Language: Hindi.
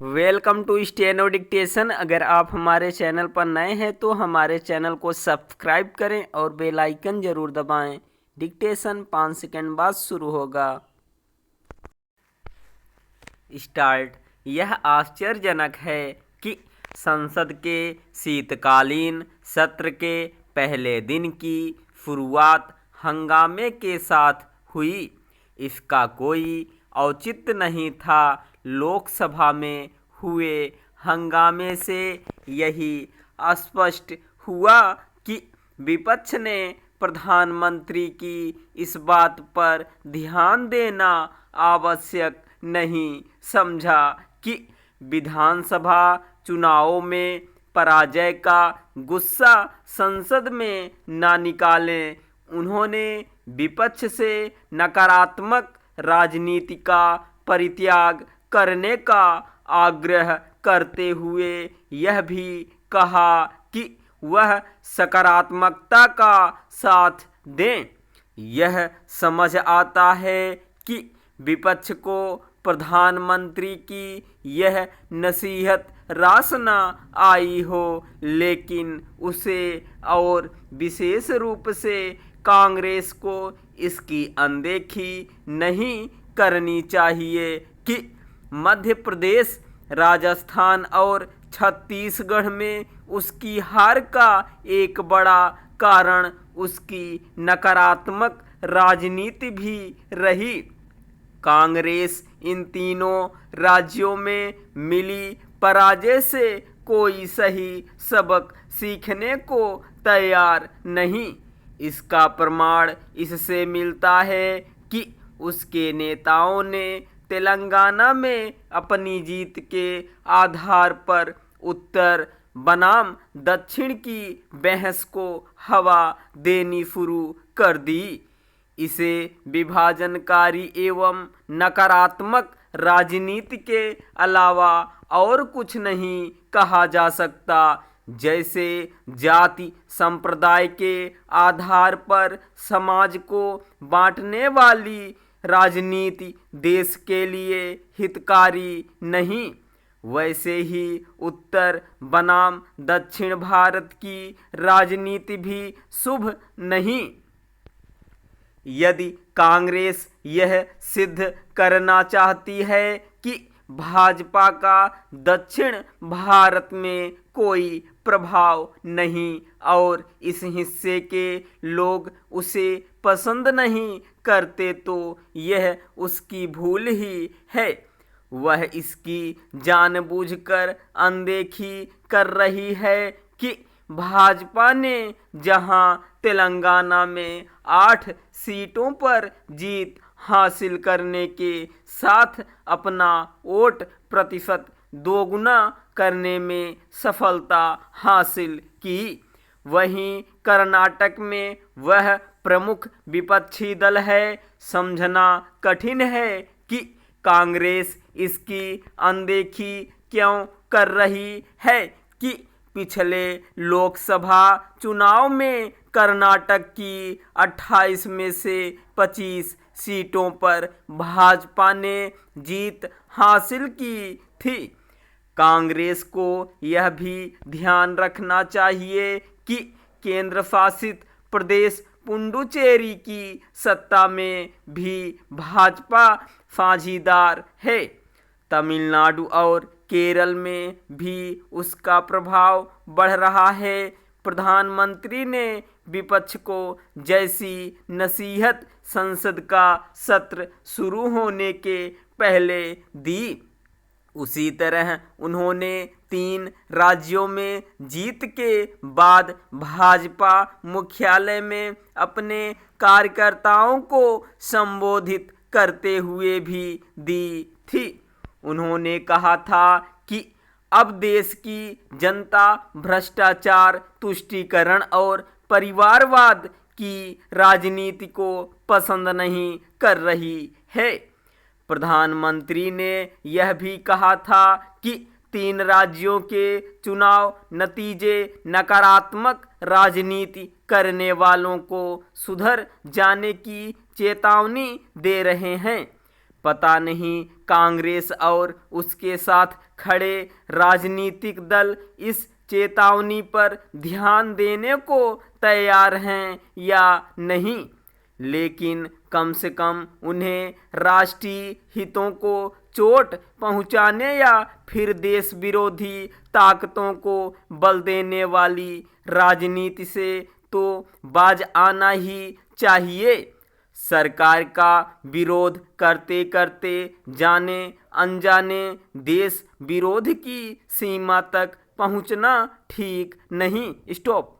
Welcome to steno dictation. अगर आप हमारे चैनल पर नए हैं तो हमारे चैनल को सब्सक्राइब करें और बेल आइकन ज़रूर दबाएं। डिक्टेशन 5 सेकंड बाद शुरू होगा। स्टार्ट। यह आश्चर्यजनक है कि संसद के शीतकालीन सत्र के पहले दिन की शुरुआत हंगामे के साथ हुई। इसका कोई औचित्य नहीं था। लोकसभा में हुए हंगामे से यही स्पष्ट हुआ कि विपक्ष ने प्रधानमंत्री की इस बात पर ध्यान देना आवश्यक नहीं समझा कि विधानसभा चुनावों में पराजय का गुस्सा संसद में न निकालें। उन्होंने विपक्ष से नकारात्मक राजनीति का परित्याग करने का आग्रह करते हुए यह भी कहा कि वह सकारात्मकता का साथ दें। यह समझ आता है कि विपक्ष को प्रधानमंत्री की यह नसीहत रास न आई हो, लेकिन उसे और विशेष रूप से कांग्रेस को इसकी अनदेखी नहीं करनी चाहिए कि मध्य प्रदेश, राजस्थान और छत्तीसगढ़ में उसकी हार का एक बड़ा कारण उसकी नकारात्मक राजनीति भी रही। कांग्रेस इन तीनों राज्यों में मिली पराजय से कोई सही सबक सीखने को तैयार नहीं। इसका प्रमाण इससे मिलता है कि उसके नेताओं ने तेलंगाना में अपनी जीत के आधार पर उत्तर बनाम दक्षिण की बहस को हवा देनी शुरू कर दी। इसे विभाजनकारी एवं नकारात्मक राजनीति के अलावा और कुछ नहीं कहा जा सकता। जैसे जाति संप्रदाय के आधार पर समाज को बांटने वाली राजनीति देश के लिए हितकारी नहीं, वैसे ही उत्तर बनाम दक्षिण भारत की राजनीति भी शुभ नहीं। यदि कांग्रेस यह सिद्ध करना चाहती है कि भाजपा का दक्षिण भारत में कोई प्रभाव नहीं और इस हिस्से के लोग उसे पसंद नहीं करते, तो यह उसकी भूल ही है। वह इसकी जानबूझकर अनदेखी कर रही है कि भाजपा ने जहां तेलंगाना में 8 सीटों पर जीत हासिल करने के साथ अपना वोट प्रतिशत दोगुना करने में सफलता हासिल की, वहीं कर्नाटक में वह प्रमुख विपक्षी दल है। समझना कठिन है कि कांग्रेस इसकी अनदेखी क्यों कर रही है कि पिछले लोकसभा चुनाव में कर्नाटक की 28 में से 25 सीटों पर भाजपा ने जीत हासिल की थी। कांग्रेस को यह भी ध्यान रखना चाहिए कि केंद्र शासित प्रदेश पुडुचेरी की सत्ता में भी भाजपा साझीदार है। तमिलनाडु और केरल में भी उसका प्रभाव बढ़ रहा है। प्रधानमंत्री ने विपक्ष को जैसी नसीहत संसद का सत्र शुरू होने के पहले दी, उसी तरह उन्होंने 3 राज्यों में जीत के बाद भाजपा मुख्यालय में अपने कार्यकर्ताओं को संबोधित करते हुए भी दी थी। उन्होंने कहा था कि अब देश की जनता भ्रष्टाचार, तुष्टीकरण और परिवारवाद की राजनीति को पसंद नहीं कर रही है। प्रधानमंत्री ने यह भी कहा था कि 3 राज्यों के चुनाव नतीजे नकारात्मक राजनीति करने वालों को सुधर जाने की चेतावनी दे रहे हैं। पता नहीं कांग्रेस और उसके साथ खड़े राजनीतिक दल इस चेतावनी पर ध्यान देने को तैयार हैं या नहीं, लेकिन कम से कम उन्हें राष्ट्रीय हितों को चोट पहुंचाने या फिर देश विरोधी ताकतों को बल देने वाली राजनीति से तो बाज आना ही चाहिए। सरकार का विरोध करते करते जाने अनजाने देश विरोध की सीमा तक पहुंचना ठीक नहीं। स्टॉप।